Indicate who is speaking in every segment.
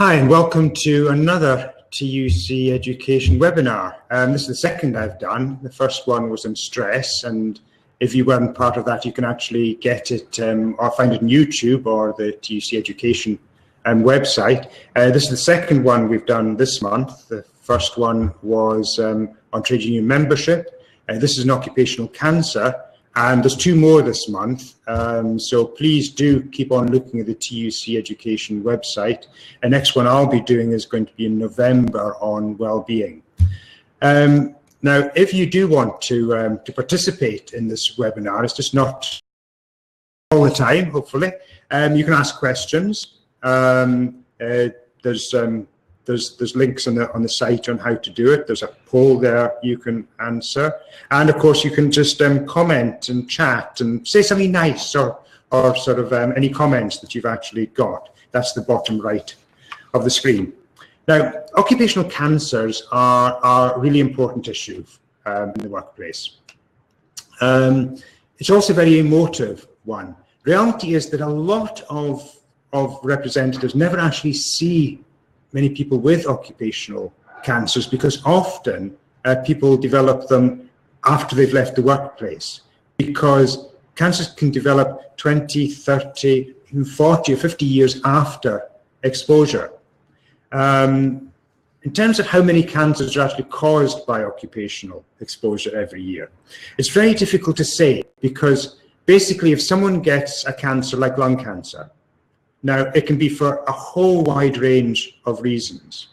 Speaker 1: Hi, and welcome to another TUC education webinar. This is the second I've done. The first one was on stress, and if you weren't part of that, you can actually get it or find it on YouTube or the TUC education website. This is the second one we've done this month. The first one was on trade union membership. This is an occupational cancer. And there's two more this month, so please do keep on looking at the TUC education website. The next one I'll be doing is going to be in November on well-being. Now, if you do want to participate in this webinar, it's just not all the time, hopefully. You can ask questions. There's links on the site on how to do it. There's a poll there you can answer, and of course you can just comment and chat and say something nice or sort of any comments that you've actually got. That's the bottom right of the screen. Now, occupational cancers are a really important issue in the workplace. It's also a very emotive one. Reality is that a lot of representatives never actually see many people with occupational cancers because often people develop them after they've left the workplace, because cancers can develop 20, 30, even 40 or 50 years after exposure. In terms of how many cancers are actually caused by occupational exposure every year, it's very difficult to say, because basically if someone gets a cancer like lung cancer, now, it can be for a whole wide range of reasons.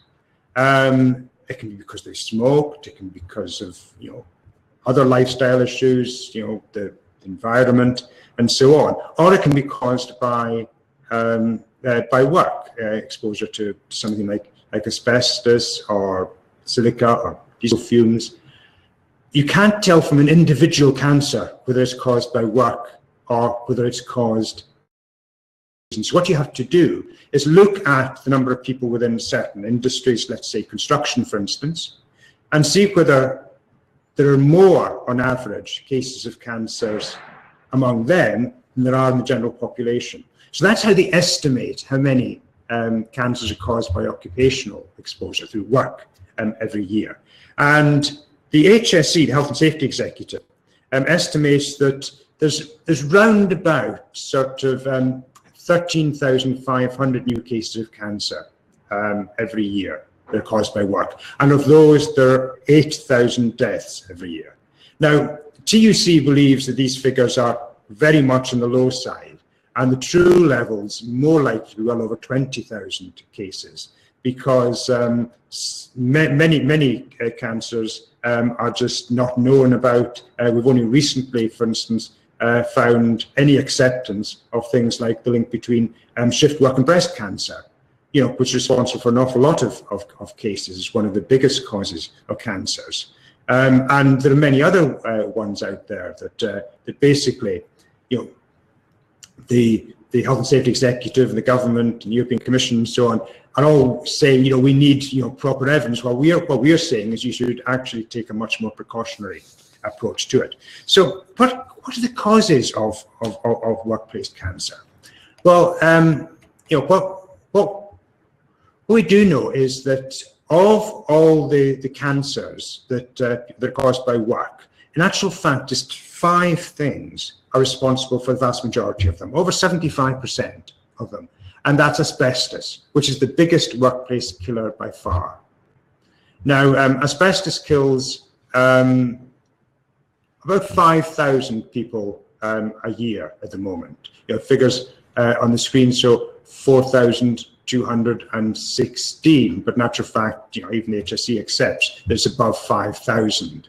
Speaker 1: It can be because they smoked, it can be because of other lifestyle issues, the environment, and so on. Or it can be caused by work, exposure to something like asbestos or silica or diesel fumes. You can't tell from an individual cancer whether it's caused by work or whether it's caused. So what you have to do is look at the number of people within certain industries, let's say construction, for instance, and see whether there are more, on average, cases of cancers among them than there are in the general population. So that's how they estimate how many cancers are caused by occupational exposure through work every year. And the HSE, the Health and Safety Executive, estimates that there's round about sort of 13,500 new cases of cancer every year that are caused by work. And of those, there are 8,000 deaths every year. Now, TUC believes that these figures are very much on the low side, and the true levels more likely to be well over 20,000 cases, because many cancers are just not known about. We've only recently, for instance, found any acceptance of things like the link between shift work and breast cancer, which is responsible for an awful lot of cases. It's one of the biggest causes of cancers. And there are many other ones out there that basically, the Health and Safety Executive and the government and the European Commission and so on are all saying, we need proper evidence. What we're saying is you should actually take a much more precautionary approach to it. So what are the causes of workplace cancer? Well, what we do know is that of all the cancers that are caused by work, in actual fact, just 5 things are responsible for the vast majority of them, over 75% of them. And that's asbestos, which is the biggest workplace killer by far. Now, asbestos kills about 5,000 people a year at the moment. Figures on the screen show 4,216, but in actual fact, even the HSE accepts that it's above 5,000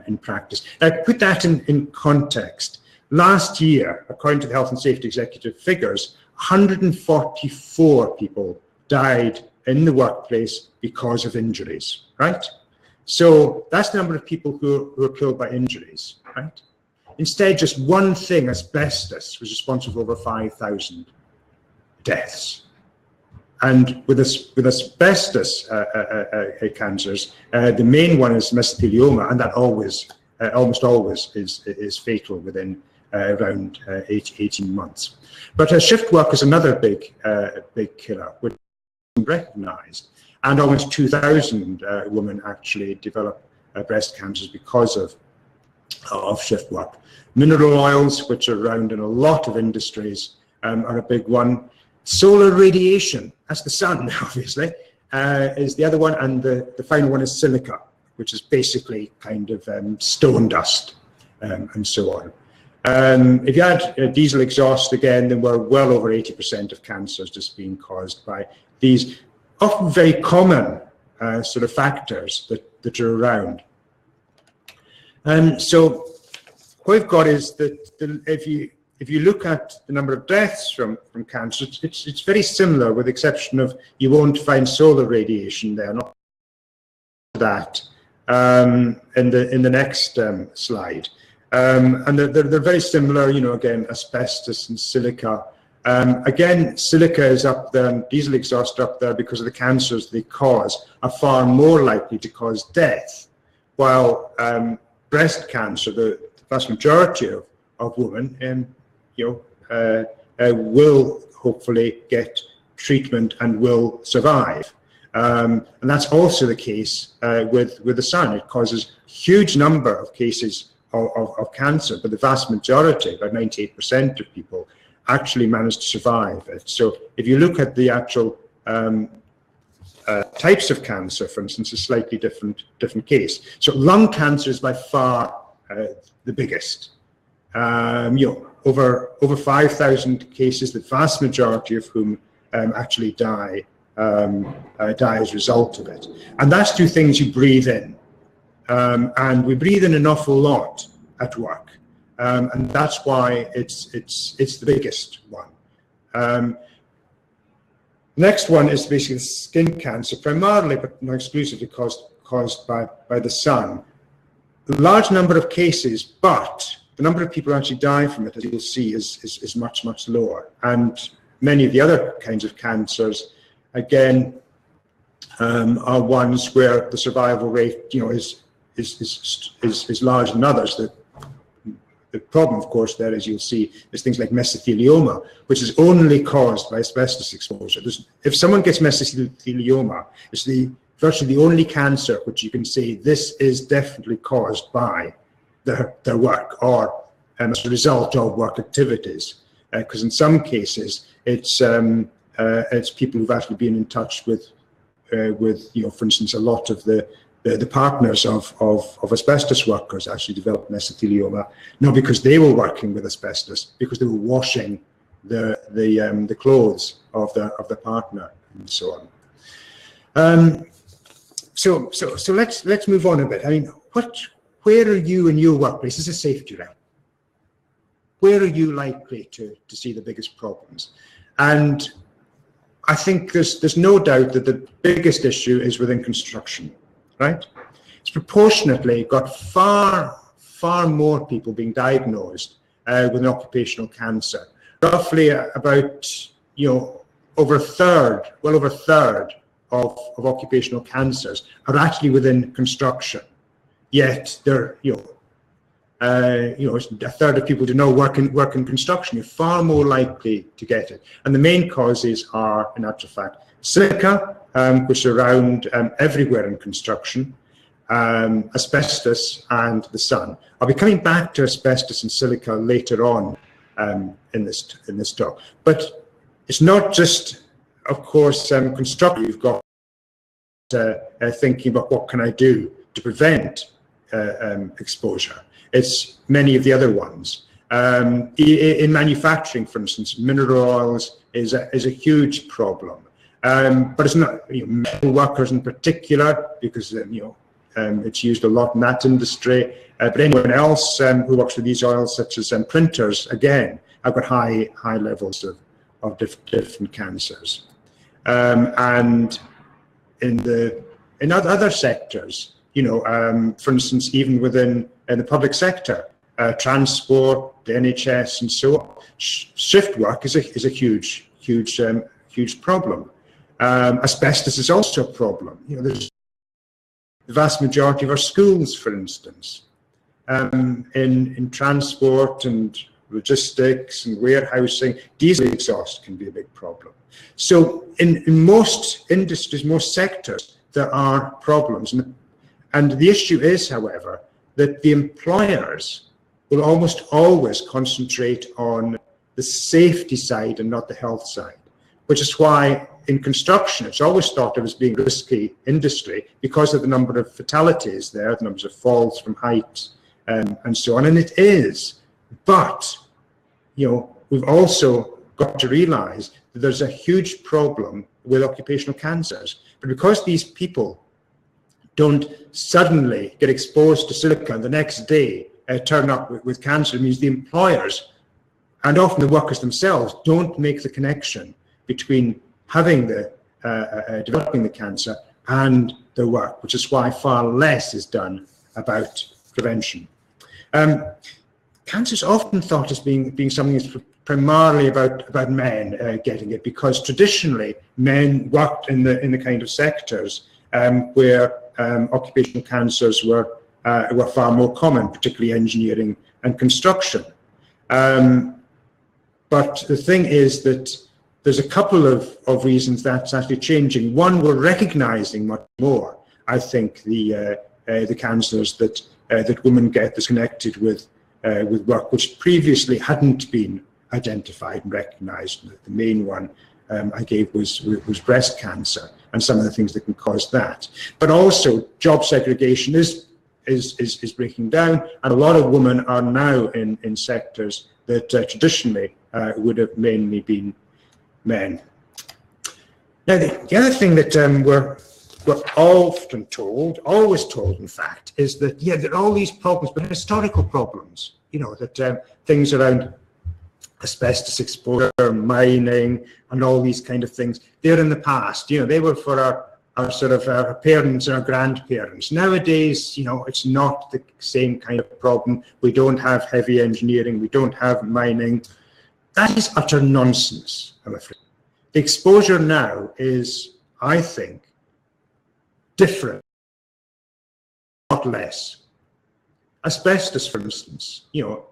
Speaker 1: in practice. Now, put that in context. Last year, according to the Health and Safety Executive figures, 144 people died in the workplace because of injuries, right? So that's the number of people who are killed by injuries, right? Instead, just one thing, asbestos, was responsible for over 5,000 deaths. And with asbestos cancers, the main one is mesothelioma, and that almost always is fatal within around 18 months. But shift work is another big killer, which recognised, and almost 2,000 women actually develop breast cancers because of shift work. Mineral oils, which are around in a lot of industries, are a big one. Solar radiation, that's the sun, obviously, is the other one, and the final one is silica, which is basically kind of stone dust, and so on. If you add diesel exhaust again, then we're well over 80% of cancers just being caused by these often very common sort of factors that are around. So what we've got is that if you look at the number of deaths from cancer, it's very similar, with the exception of you won't find solar radiation there, not that in the next slide. And they're very similar, you know, again, asbestos and silica. Again, silica is up there and diesel exhaust up there because of the cancers they cause are far more likely to cause death, while breast cancer, the vast majority of women, you know, will hopefully get treatment and will survive. And that's also the case with the sun. It causes a huge number of cases of cancer, but the vast majority, about 98% of people, actually manage to survive it. So if you look at the actual types of cancer, for instance, a slightly different case. So lung cancer is by far the biggest. You know, over 5,000 cases, the vast majority of whom actually die as a result of it. And that's two things you breathe in. And we breathe in an awful lot at work, and that's why it's the biggest one. Next one is basically skin cancer, primarily but not exclusively caused by the sun. A large number of cases, but the number of people who actually die from it, as you'll see, is much lower. And many of the other kinds of cancers, again, are ones where the survival rate, you know, is larger than others. The problem, of course, there, as you'll see, is things like mesothelioma, which is only caused by asbestos exposure. If someone gets mesothelioma, it's virtually the only cancer which you can say this is definitely caused by their work or as a result of work activities. Because in some cases, it's people who've actually been in touch with you know, for instance, a lot of the partners of asbestos workers actually developed mesothelioma, not because they were working with asbestos, because they were washing the clothes of the partner and so on. So let's move on a bit. I mean, where are you in your workplace? This is a safety realm. Where are you likely to see the biggest problems? And I think there's no doubt that the biggest issue is within construction, right? It's proportionately got far more people being diagnosed with an occupational cancer. Roughly about, you know, well over a third of occupational cancers are actually within construction. Yet they're, you know, a third of people do not work in construction. You're far more likely to get it. And the main causes are, in actual fact, silica, which is around everywhere in construction, asbestos, and the sun. I'll be coming back to asbestos and silica later on in this talk. But it's not just, of course, construction. You've got thinking about what can I do to prevent exposure. It's many of the other ones. In manufacturing, for instance, mineral oils is a huge problem. But it's not, you know, metal workers in particular, because you know, it's used a lot in that industry. But anyone else who works with these oils, such as printers, again, have got high levels of different cancers. And in other sectors, you know, for instance, even within the public sector, transport, the NHS, and so on, shift work is a huge problem. Asbestos is also a problem. You know, there's the vast majority of our schools, for instance, in transport and logistics and warehousing, diesel exhaust can be a big problem. So in most industries, most sectors, there are problems. And the issue is, however, that the employers will almost always concentrate on the safety side and not the health side, which is why in construction it's always thought of as being a risky industry because of the number of fatalities there, the numbers of falls from height and so on, and it is. But, you know, we've also got to realize that there's a huge problem with occupational cancers. But because these people don't suddenly get exposed to silica and the next day turn up with cancer, it means the employers and often the workers themselves don't make the connection between having the developing the cancer and the work, which is why far less is done about prevention. Cancer is often thought as being something that's primarily about men getting it, because traditionally men worked in the kind of sectors where occupational cancers were far more common, particularly engineering and construction. But the thing is that there's a couple of reasons that's actually changing. One, we're recognizing much more, I think, the cancers that women get that's connected with work, which previously hadn't been identified and recognized. The main one I gave was breast cancer and some of the things that can cause that. But also job segregation is breaking down, and a lot of women are now in sectors that traditionally would have mainly been men. Now, the other thing that we're often told, always told in fact, is that, yeah, there are all these problems, but historical problems, you know, that things around asbestos exposure, mining, and all these kind of things, they're in the past. You know, they were for our sort of our parents and our grandparents. Nowadays, you know, it's not the same kind of problem. We don't have heavy engineering, we don't have mining. That is utter nonsense, I'm afraid. The exposure now is, I think, different, not less. Asbestos, for instance, you know,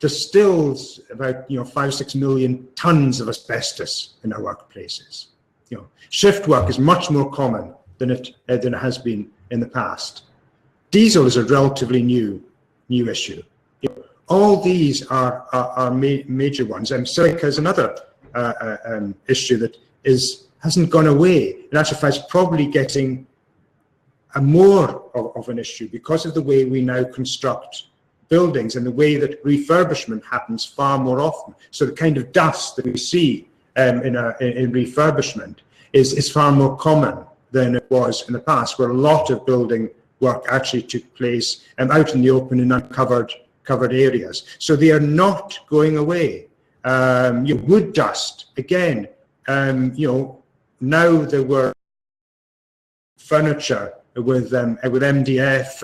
Speaker 1: there's still about 5 or 6 million tons of asbestos in our workplaces. You know, shift work is much more common than it has been in the past. Diesel is a relatively new issue. You know, all these are major ones. Silica is another issue that hasn't gone away. In actual fact, it's probably getting more of an issue because of the way we now construct buildings and the way that refurbishment happens far more often. So the kind of dust that we see in refurbishment is far more common than it was in the past, where a lot of building work actually took place out in the open in uncovered areas. So they are not going away. Wood dust, again, now there were furniture with MDF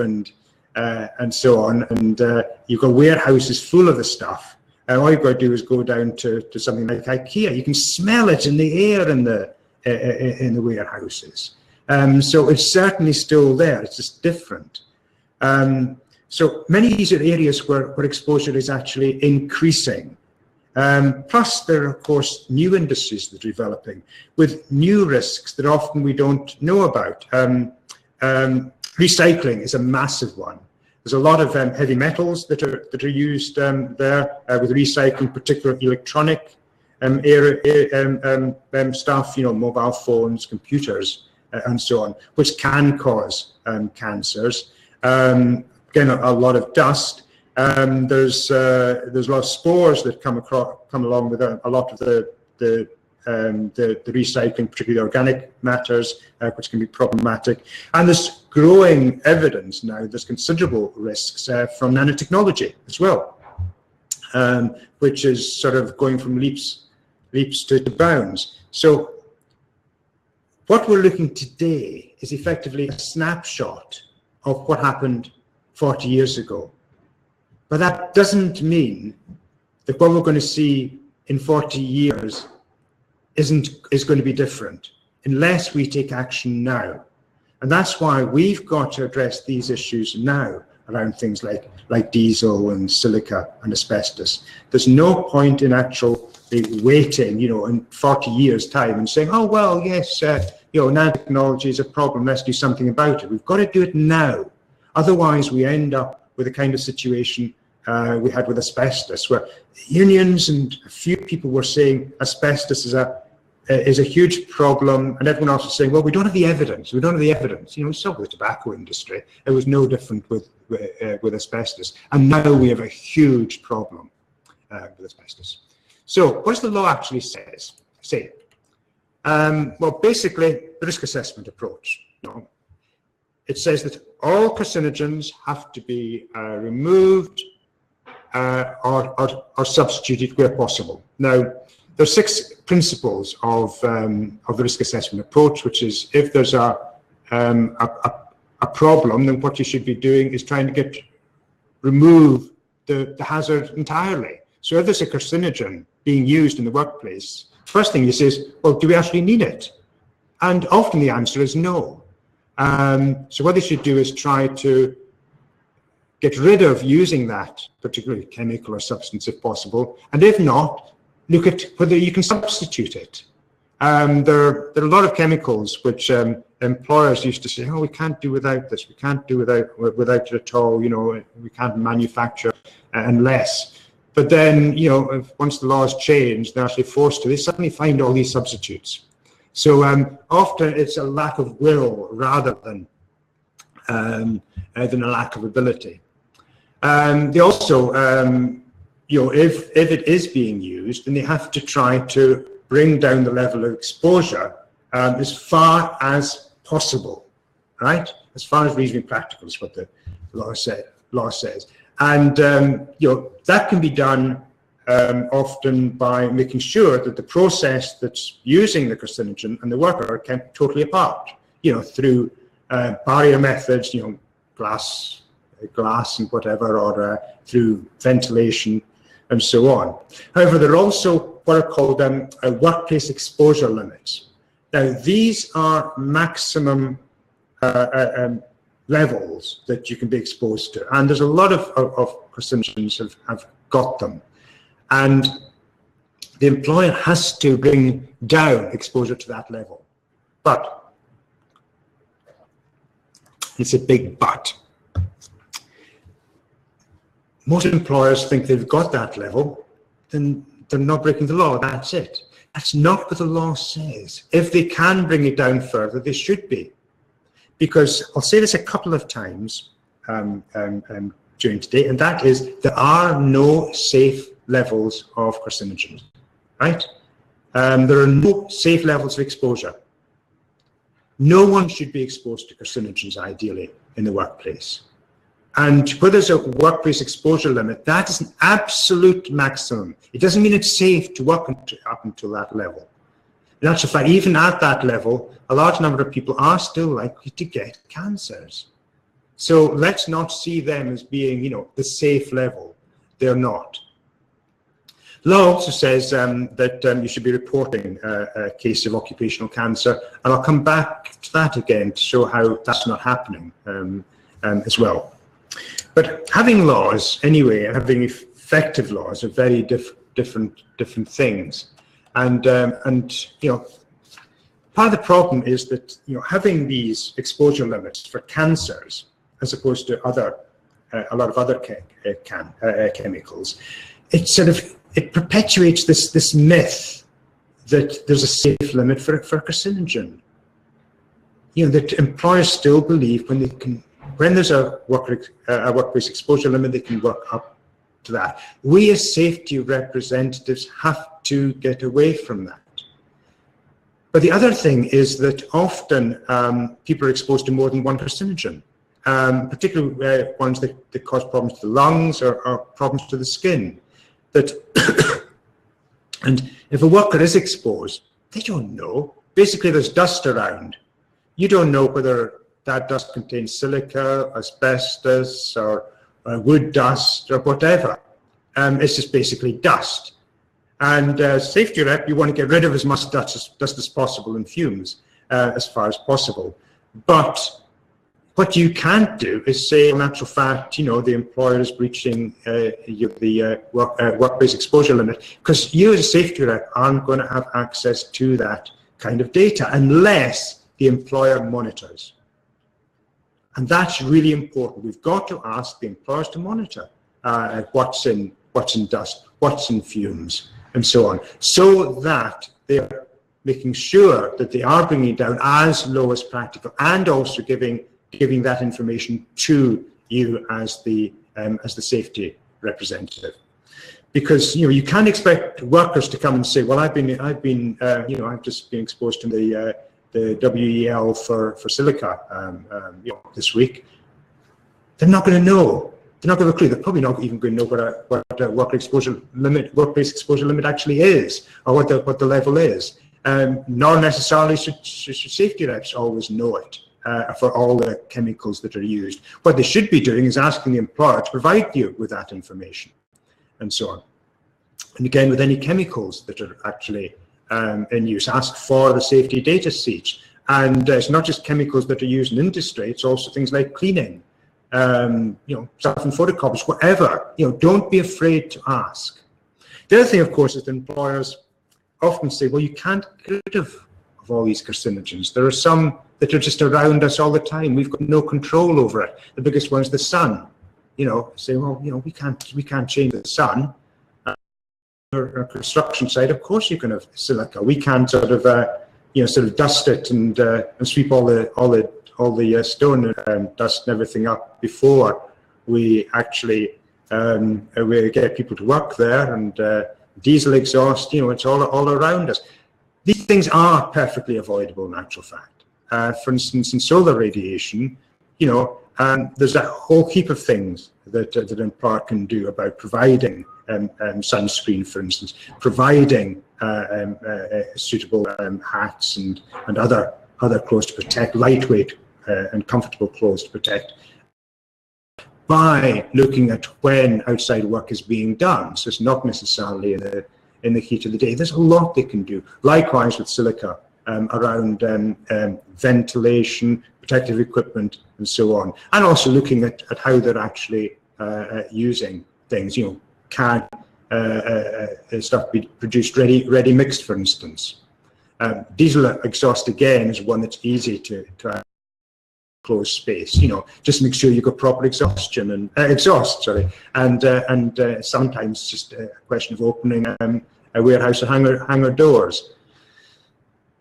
Speaker 1: and so on, and you've got warehouses full of the stuff. All you've got to do is go down to something like IKEA. You can smell it in the air in the warehouses. So it's certainly still there. It's just different. So many of these are areas where exposure is actually increasing. Plus, there are, of course, new industries that are developing with new risks that often we don't know about. Recycling is a massive one. There's a lot of heavy metals that are used there with recycling, particularly electronic stuff, mobile phones, computers, and so on, which can cause cancers. Again, a lot of dust. There's a lot of spores that come along with a lot of the recycling, particularly organic matters, which can be problematic. And there's growing evidence now, there's considerable risks from nanotechnology as well, which is sort of going from leaps to bounds. So what we're looking today is effectively a snapshot of what happened 40 years ago. But that doesn't mean that what we're going to see in 40 years is going to be different unless we take action now. And that's why we've got to address these issues now around things like diesel and silica and asbestos. There's no point in actually waiting, in 40 years' time and saying, oh, well, yes, nanotechnology is a problem, let's do something about it. We've got to do it now. Otherwise, we end up with the kind of situation we had with asbestos, where unions and a few people were saying asbestos is a huge problem, and everyone else was saying, well, we don't have the evidence. We don't have the evidence. We saw with the tobacco industry. It was no different with asbestos. And now we have a huge problem with asbestos. So what does the law actually say? Well, basically, the risk assessment approach. It says that all carcinogens have to be removed or substituted where possible. Now, there are 6 principles of the risk assessment approach, which is if there's a problem, then what you should be doing is trying to remove the hazard entirely. So if there's a carcinogen being used in the workplace, first thing you say is, well, do we actually need it? And often the answer is no. So what they should do is try to get rid of using that particular chemical or substance if possible, and if not, look at whether you can substitute it. There are a lot of chemicals which employers used to say, oh, we can't do without this, we can't do without it at all, we can't manufacture unless. But then, once the laws change, they're actually forced to, they suddenly find all these substitutes. So often it's a lack of will rather than a lack of ability. They also, if it is being used, then they have to try to bring down the level of exposure as far as possible, right? As far as reasonably practical is what the law says. And, that can be done often by making sure that the process that's using the carcinogen and the worker are kept totally apart, through barrier methods, glass and whatever, or through ventilation and so on. However, there are also what are called workplace exposure limits. Now, these are maximum levels that you can be exposed to, and there's a lot of carcinogens have got them. And the employer has to bring down exposure to that level. But, it's a big but. Most employers think they've got that level, then they're not breaking the law, that's it. That's not what the law says. If they can bring it down further, they should be. Because I'll say this a couple of times during today, and that is there are no safe levels of carcinogens, right? There are no safe levels of exposure. No one should be exposed to carcinogens, ideally, in the workplace. And where there's a workplace exposure limit, that is an absolute maximum. It doesn't mean it's safe to work up until that level. In actual fact, even at that level, a large number of people are still likely to get cancers. So let's not see them as being, the safe level. They're not. Law also says that you should be reporting a case of occupational cancer, and I'll come back to that again to show how that's not happening as well. But having laws, anyway, and having effective laws are very different things. And part of the problem is that having these exposure limits for cancers, as opposed to a lot of other chemicals, it perpetuates this myth that there's a safe limit for carcinogen. That employers still believe when there's a workplace exposure limit, they can work up to that. We as safety representatives have to get away from that. But the other thing is that often people are exposed to more than one carcinogen, particularly ones that cause problems to the lungs or problems to the skin. And if a worker is exposed, they don't know. Basically, there's dust around. You don't know whether that dust contains silica, asbestos, or wood dust, or whatever. It's just basically dust. And safety rep, you want to get rid of as much dust as possible and fumes as far as possible. But What you can't do is say, in actual fact, you know, the employer is breaching the workplace exposure limit, because you as a safety rep aren't going to have access to that kind of data unless the employer monitors. And that's really important. We've got to ask the employers to monitor what's in dust, what's in fumes, and so on, so that they're making sure that they are bringing it down as low as practical, and also giving that information to you as the safety representative. Because, you know, you can't expect workers to come and say, well, I've just been exposed to the WEL for silica this week. They're not going to know. They're not going to have a clue. They're probably not even going to know what a workplace exposure limit actually is, or what the level is. Nor necessarily should safety reps always know it for all the chemicals that are used. What they should be doing is asking the employer to provide you with that information, and so on. And again, with any chemicals that are actually in use, ask for the safety data sheets. And it's not just chemicals that are used in industry; it's also things like cleaning, stuff in photocopies, whatever. Don't be afraid to ask. The other thing, of course, is that employers often say, well, you can't get rid of all these carcinogens. There are some that are just around us all the time. We've got no control over it. The biggest one is the sun. Say, well, we can't change the sun. Our construction site, of course, you can have silica. We can't sort of dust it and sweep all the stone dust and everything up before we actually we get people to work there, and diesel exhaust. It's all around us. These things are perfectly avoidable in actual fact. For instance, in solar radiation, there's a whole heap of things that an employer can do about providing sunscreen, for instance, providing suitable hats and other clothes to protect, lightweight and comfortable clothes to protect, by looking at when outside work is being done. So it's not necessarily in the heat of the day. There's a lot they can do. Likewise with silica, around ventilation, protective equipment, and so on. And also looking at how they're actually using things. Can stuff be produced ready mixed, for instance? Diesel exhaust, again, is one that's easy to closed space. Just make sure you've got proper exhaustion and exhaust, and sometimes just a question of opening a warehouse or hangar doors.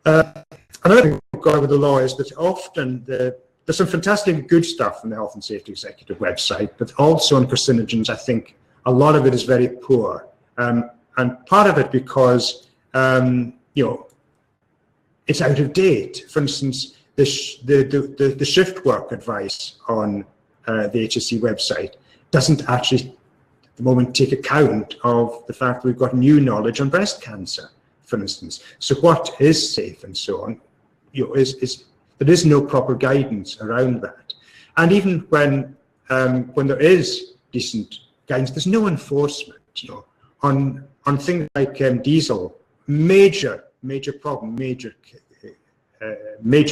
Speaker 1: Another thing we've got with the law is that often there's some fantastic good stuff on the Health and Safety Executive website, but also on carcinogens, I think a lot of it is very poor, and part of it because it's out of date. For instance, the shift work advice on the HSE website doesn't actually, at the moment, take account of the fact we've got new knowledge on breast cancer, for instance. So what is safe and so on, there is no proper guidance around that. And even when there is decent guidance, there's no enforcement. On things like diesel, major problem, major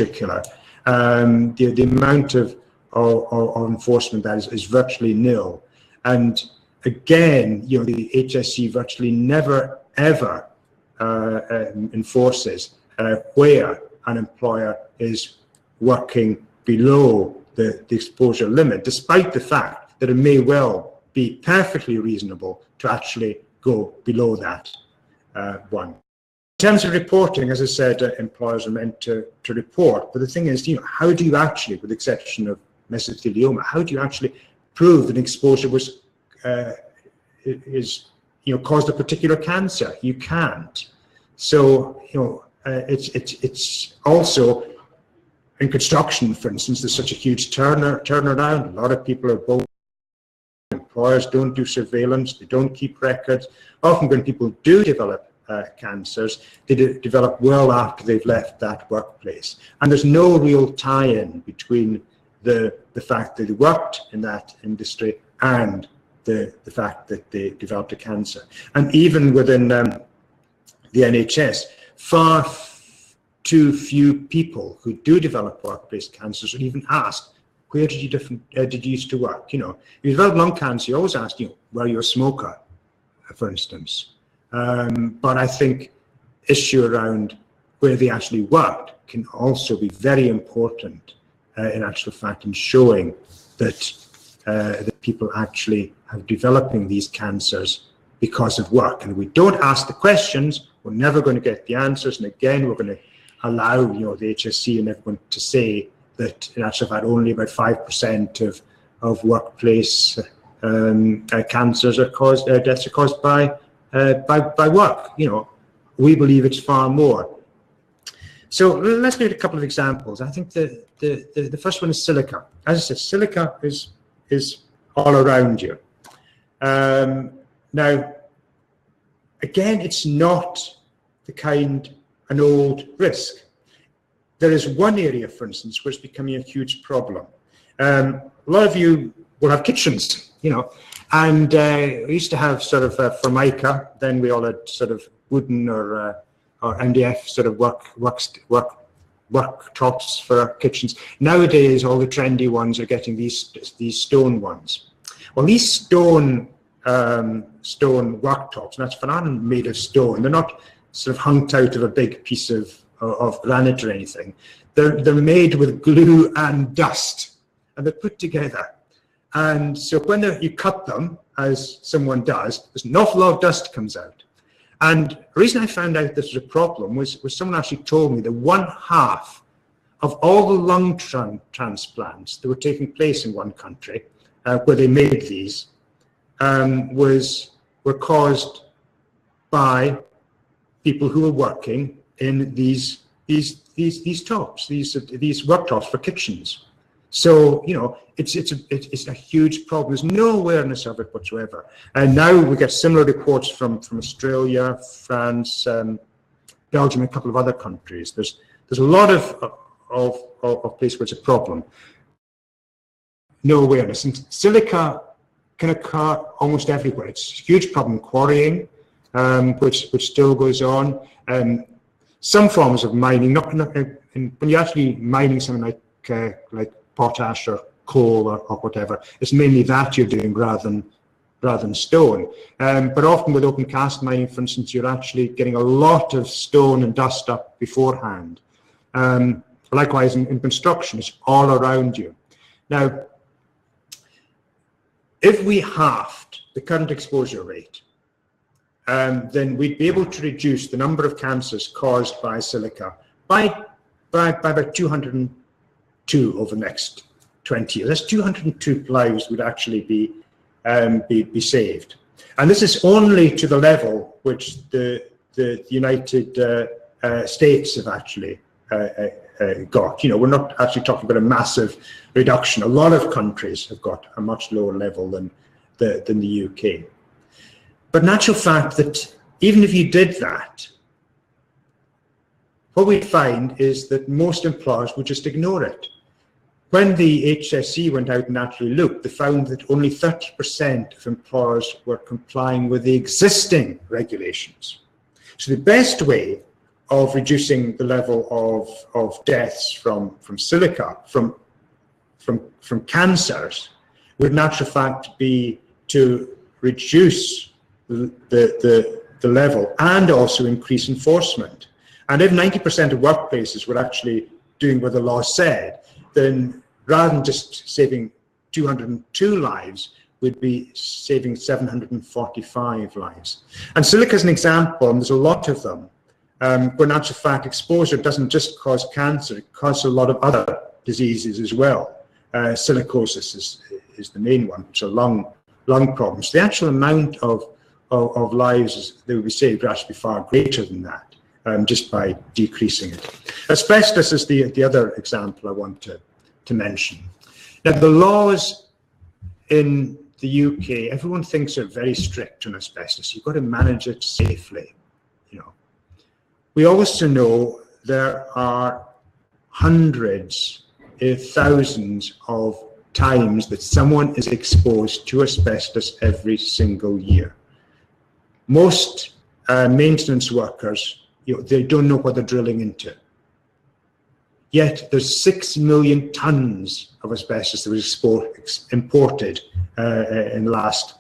Speaker 1: killer. The amount of enforcement that is virtually nil. And again, the HSE virtually never ever enforces where an employer is working below the exposure limit, despite the fact that it may well be perfectly reasonable to actually go below that one. In terms of reporting, as I said, employers are meant to report, but the thing is, how do you actually, with the exception of mesothelioma, how do you actually prove that exposure was caused a particular cancer? You can't. So it's also in construction, for instance, there's such a huge turnaround. A lot of people are both. Employers don't do surveillance, they don't keep records. Often when people do develop cancers, they develop well after they've left that workplace. And there's no real tie-in between the fact that they worked in that industry and the fact that they developed a cancer. And even within the NHS, too few people who do develop workplace cancers are even asked where did you used to work? You know, if you develop lung cancer, you always ask, you know, were you a smoker, for instance? But I think issue around where they actually worked can also be very important in actual fact in showing that that people actually are developing these cancers because of work. And if we don't ask the questions, we're never going to get the answers. And again, we're going to allow, you know, the HSC and everyone to say that in actual fact only about 5% of workplace cancers are caused, deaths are caused by work. You know, we believe it's far more. So let's look at a couple of examples. I think the first one is silica. As I said, silica is all around you. Now, again, it's not the kind, an old risk. There is one area, for instance, where it's becoming a huge problem. A lot of you will have kitchens, you know, and we used to have sort of formica, then we all had sort of wooden or MDF sort of worktops for our kitchens. Nowadays, all the trendy ones are getting these stone ones. Well, these stone worktops, and that's phenomenally made of stone. They're not sort of hunked out of a big piece of granite or anything. They're made with glue and dust, and they're put together. And so when you cut them, as someone does, there's an awful lot of dust comes out. And the reason I found out this was a problem was someone actually told me that 1/2 of all the lung transplants that were taking place in one country, where they made these, were caused by people who were working in these worktops for kitchens. So, you know, it's a huge problem. There's no awareness of it whatsoever. And now we get similar reports from Australia, France, Belgium, and a couple of other countries. There's a lot of places where it's a problem. No awareness. And silica can occur almost everywhere. It's a huge problem quarrying, which still goes on. Some forms of mining, when you're actually mining something like potash or coal or whatever, it's mainly that you're doing rather than stone. But often with open cast mining, for instance, you're actually getting a lot of stone and dust up beforehand. Likewise, in construction, it's all around you. Now, if we halved the current exposure rate, then we'd be able to reduce the number of cancers caused by silica by about 202 over the next 20 years. That's 202 lives would actually be saved. And this is only to the level which the United States have actually got. You know, we're not actually talking about a massive reduction. A lot of countries have got a much lower level than the UK. But in actual fact that even if you did that, what we'd find is that most employers would just ignore it. When the HSE went out and actually looked, they found that only 30% of employers were complying with the existing regulations. So the best way of reducing the level of deaths from silica, from cancers, would in actual fact be to reduce the level and also increase enforcement. And if 90% of workplaces were actually doing what the law said, then rather than just saving 202 lives, we'd be saving 745 lives. And silica is an example, and there's a lot of them, where in actual fact exposure doesn't just cause cancer, it causes a lot of other diseases as well. Silicosis is the main one, which are lung problems. The actual amount of lives that would be saved would actually be far greater than that, just by decreasing it. Asbestos is the other example I want to mention. Now, the laws in the UK, everyone thinks are very strict on asbestos. You've got to manage it safely, you know. We also know there are hundreds, thousands of times that someone is exposed to asbestos every single year. Most maintenance workers, you know, they don't know what they're drilling into. yet there's 6 million tons of asbestos that was imported in the last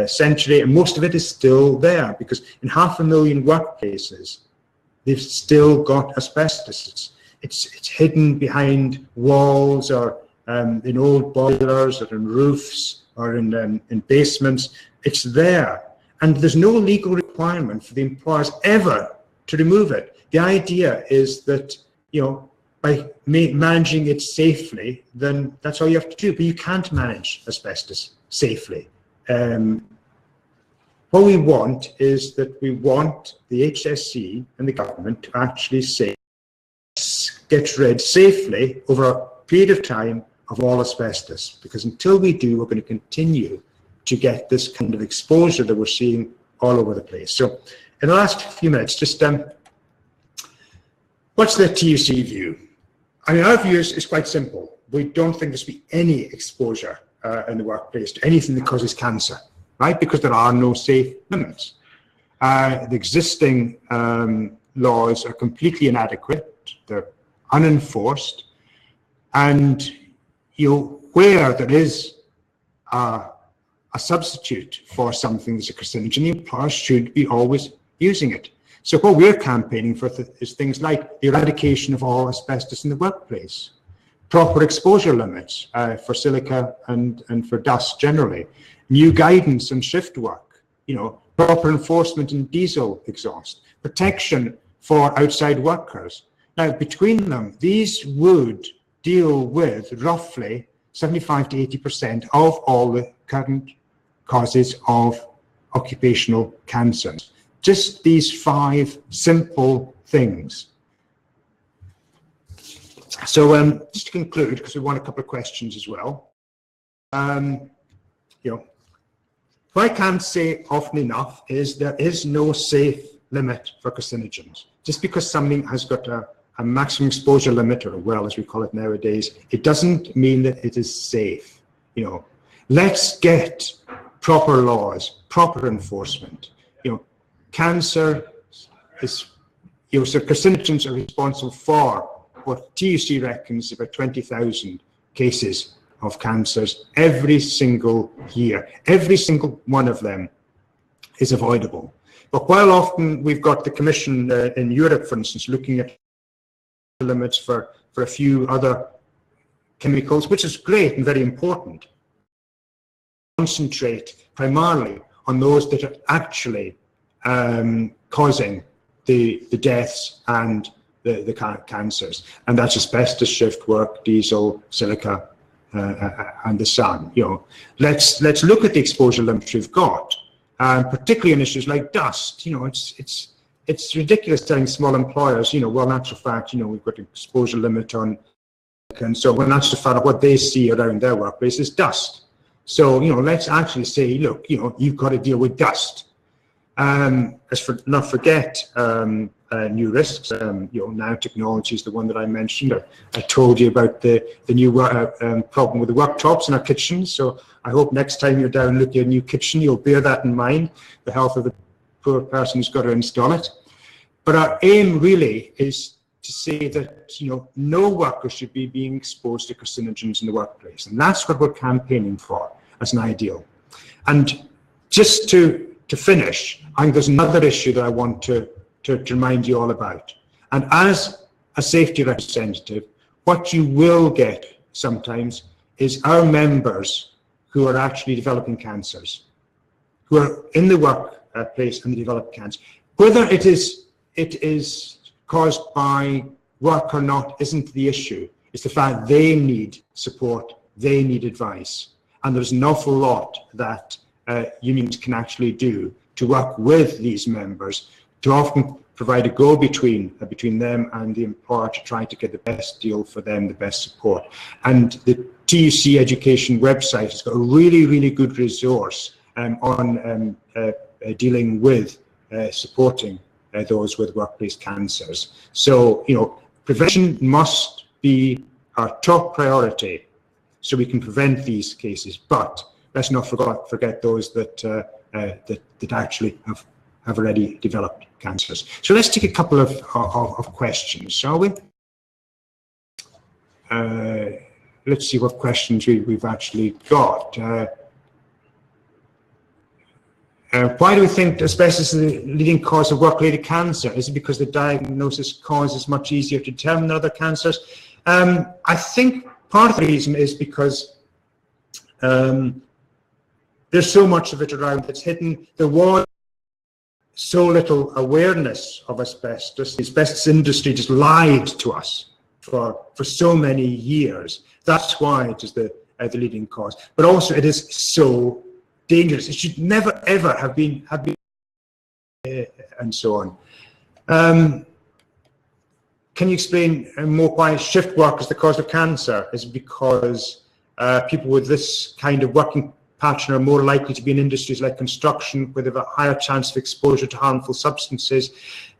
Speaker 1: century, and most of it is still there, because in 500,000 workplaces, they've still got asbestos. It's hidden behind walls, or in old boilers, or in roofs, or in basements. It's there, and there's no legal requirement for the employers ever to remove it. The idea is that, you know, by managing it safely, then that's all you have to do. But you can't manage asbestos safely. What we want is that we want the HSE and the government to actually say, get rid safely over a period of time of all asbestos, because until we do, we're going to continue to get this kind of exposure that we're seeing all over the place. So in the last few minutes, just what's the TUC view? I mean, our view is quite simple. We don't think there should be any exposure in the workplace to anything that causes cancer, right? Because there are no safe limits. The existing laws are completely inadequate. They're unenforced. And, you know, where there is a substitute for something that's a carcinogen, the employer should be always using it. So what we're campaigning for is things like the eradication of all asbestos in the workplace, proper exposure limits for silica and for dust generally, new guidance on shift work, you know, proper enforcement in diesel exhaust, protection for outside workers. Now, between them, these would deal with roughly 75 to 80% of all the current causes of occupational cancer. Just these 5 simple things. So just to conclude, because we want a couple of questions as well. You know, what I can't say often enough is there is no safe limit for carcinogens. Just because something has got a maximum exposure limit, or a well, as we call it nowadays, it doesn't mean that it is safe. You know, let's get proper laws, proper enforcement. You know, cancer is, you know, so carcinogens are responsible for what TUC reckons about 20,000 cases of cancers every single year. Every single one of them is avoidable. But while often we've got the Commission in Europe, for instance, looking at the limits for a few other chemicals, which is great and very important, concentrate primarily on those that are actually causing the deaths and the cancers, and that's asbestos, shift work, diesel, silica, and the sun. You know, let's look at the exposure limits we've got, particularly in issues like dust. You know, it's ridiculous telling small employers, you know, well, in actual fact, you know, we've got an exposure limit on, and so when actual fact what they see around their workplace is dust. So, you know, let's actually say, look, you know, you've got to deal with dust. As for not forget new risks, you know, nanotechnology is the one that I mentioned. I told you about the new problem with the worktops in our kitchens. So I hope next time you're down looking at a new kitchen, you'll bear that in mind, the health of the poor person who's got to install it. But our aim really is to say that, you know, no worker should be being exposed to carcinogens in the workplace. And that's what we're campaigning for as an ideal. And just to finish, I think there's another issue that I want to remind you all about. And as a safety representative, what you will get sometimes is our members who are actually developing cancers, who are in the workplace and they develop cancer. Whether it is caused by work or not isn't the issue. It's the fact they need support, they need advice. And there's an awful lot that unions can actually do to work with these members, to often provide a go-between between them and the employer to try to get the best deal for them, the best support. And the TUC Education website has got a really, really good resource on dealing with supporting those with workplace cancers. So, you know, prevention must be our top priority so we can prevent these cases, but let's not forget those that actually have already developed cancers. So let's take a couple of questions, shall we? let's see what questions we've actually got. Why do we think asbestos is the leading cause of work-related cancer? Is it because the diagnosis cause is much easier to determine than other cancers? I think part of the reason is because there's so much of it around that's hidden. There was so little awareness of asbestos. The asbestos industry just lied to us for so many years. That's why it is the leading cause. But also it is so dangerous. It should never ever have been and so on. Can you explain more why shift work is the cause of cancer? Is it because people with this kind of working pattern are more likely to be in industries like construction, where they have a higher chance of exposure to harmful substances?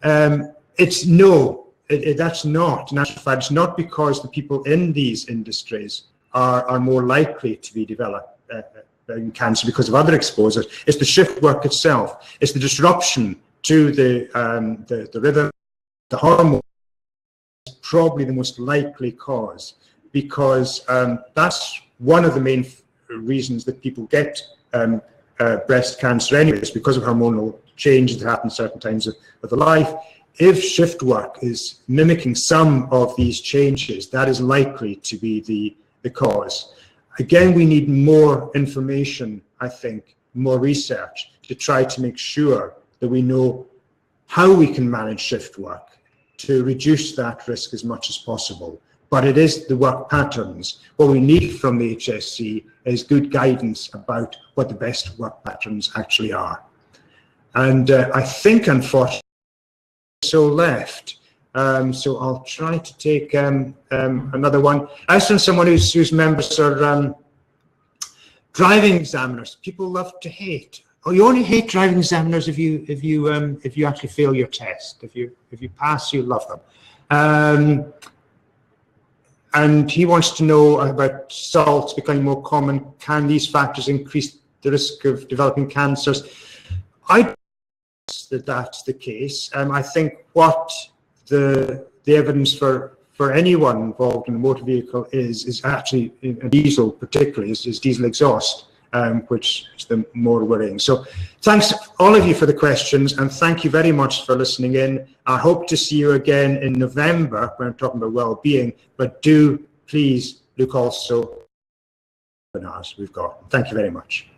Speaker 1: It's no, that's not. In actual fact, it's not because the people in these industries are more likely to be developed cancer because of other exposures. It's the shift work itself. It's the disruption to the rhythm, the hormone. Is probably the most likely cause, because that's one of the main reasons that people get breast cancer anyways, because of hormonal changes that happen at certain times of the life. If shift work is mimicking some of these changes, that is likely to be the cause. Again, we need more information, I think, more research to try to make sure that we know how we can manage shift work to reduce that risk as much as possible. But it is the work patterns. What we need from the HSC is good guidance about what the best work patterns actually are. And I think, unfortunately, so left. So I'll try to take another one. As from someone whose members are driving examiners, people love to hate. Oh, you only hate driving examiners if you actually fail your test. If you pass, you love them. And he wants to know about salts becoming more common. Can these factors increase the risk of developing cancers? I don't think that's the case. I think what the evidence for anyone involved in a motor vehicle is actually, in diesel particularly, is diesel exhaust, which is the more worrying. So thanks all of you for the questions, and thank you very much for listening in. I hope to see you again in November when I'm talking about well-being, but do please look also at the webinars we've got. Thank you very much.